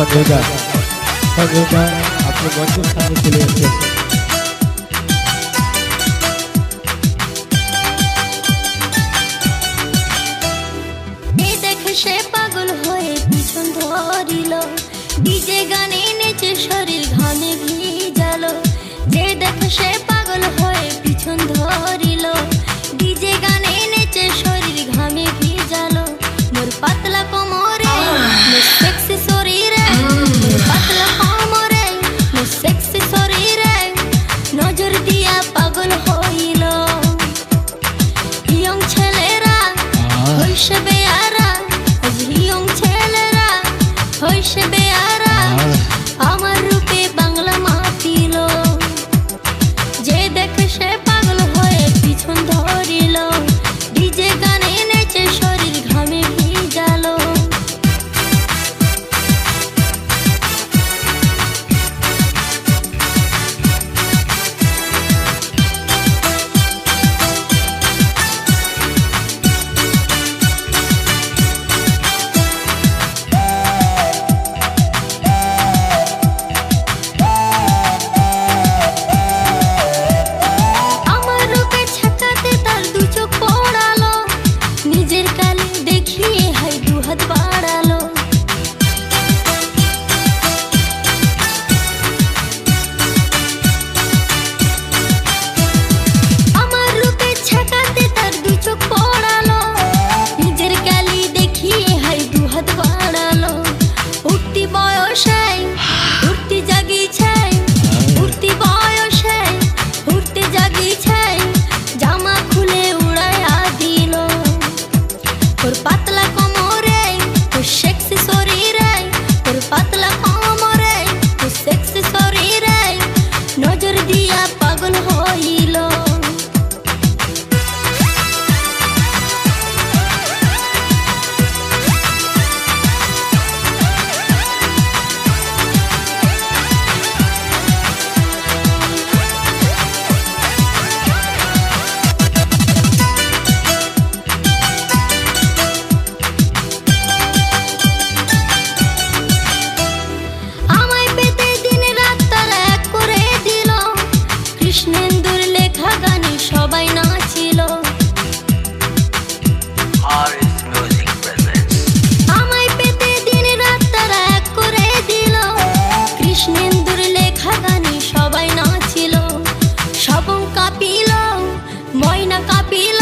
সঞ্জয়দা আপনি মঞ্চের সামনে চলে এসেছেন। সে পাগল হয়ে পিছন ধরিল, ডিজে গানে নেচে শরীর ঘামে ভিজালো। যে দেখো সে পাগল হয়ে পিছন ধরিল, ডিজে গানে নেচে শরীর ঘামে ভিজালো। মোর পাতলা কোমরে মোর সেক্সি শরীরে, মোর পাতলা কোমরে মোর সেক্সি শরীরে নজর দিয়া পাগল হইল। ইয়ং ছেলেরা হইছে বেয়ারা, ইয়ং ছেলেরা হইছে বেয়ারা, আমার রূপে বাংলা মাতিল। যে দেখে সে পাগল হয়ে পিছন ধরিল, ডিজে গানে নেচে শরীর ঘামে ভিজালো। নজর দিয়া পাগল হইল। কৃষ্ণেন্দুর লেখা গানে সবাই নাচিল। আমায় পেতে দিন রাত তারা এক করে দিল। কৃষ্ণেন্দুর লেখা গানে সবাই নাচিল। সবং কাঁপিল, ময়না কাঁপিল,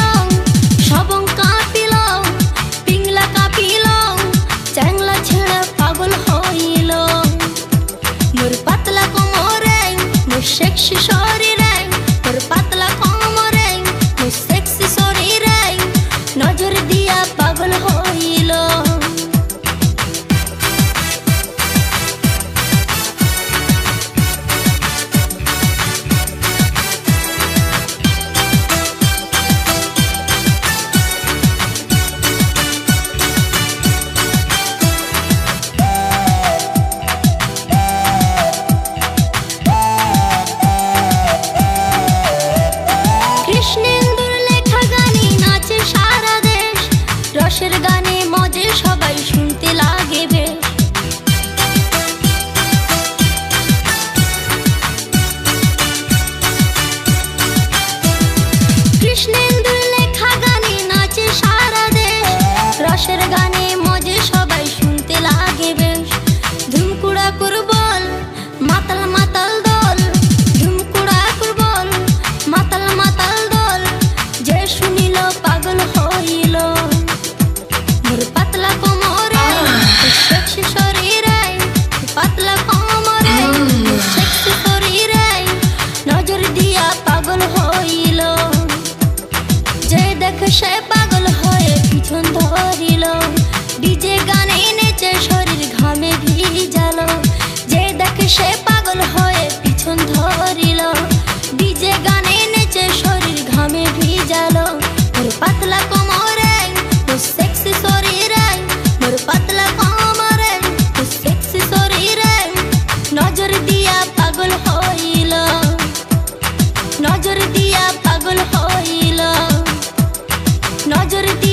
সবং কাঁপিল, পিংলা কাঁপিল, চ্যাংলা ছেড়ে পাগল হইল। মোর পাতলা কোমরে মোর সেক্সি শরীরে, মোর পাতলা কোমরে মোর সেক্সি শরীরে নজর দিয়া পাগল হইল। কৃষ্ণেন্দুর লেখা গানে নাচে সারা দেশ, রসের গানে মজে সবাই শুনতে লাগে বেশ। কৃষ্ণেন্দুর লেখা গানে নাচে সারা দেশ, রসের গানে মজে সবাই শুনতে লাগে বেশ। ধুমকুড়া কুরবল মাতাল মাতাল দল, ধুমকুড়া কুরবল মাতাল মাতাল দল, যে শুনিল পাগল হইল। মোর পাতলা কোমরে সেক্সি শরীরে, পাতলা কোমরে সেক্সি শরীরে নজর দিয়া পাগল হইল। যে দেখে সে পাগল হয়ে পিছন ধরিল, ডিজে গানে নেচে শরীর ঘামে ভিজালো। যে দেখে সে পাগল হয়ে পিছন ধরিল, ডিজে গানে নেচে শরীর ঘামে ভিজালো। মোর পাতলা কোমরে মোর সেক্সি শরীরে, মোর পাতলা কোমরে মোর সেক্সি শরীরে নজর দিয়া পাগল হইল। নজর দিয়া পাগল হইল। নজর দিয়া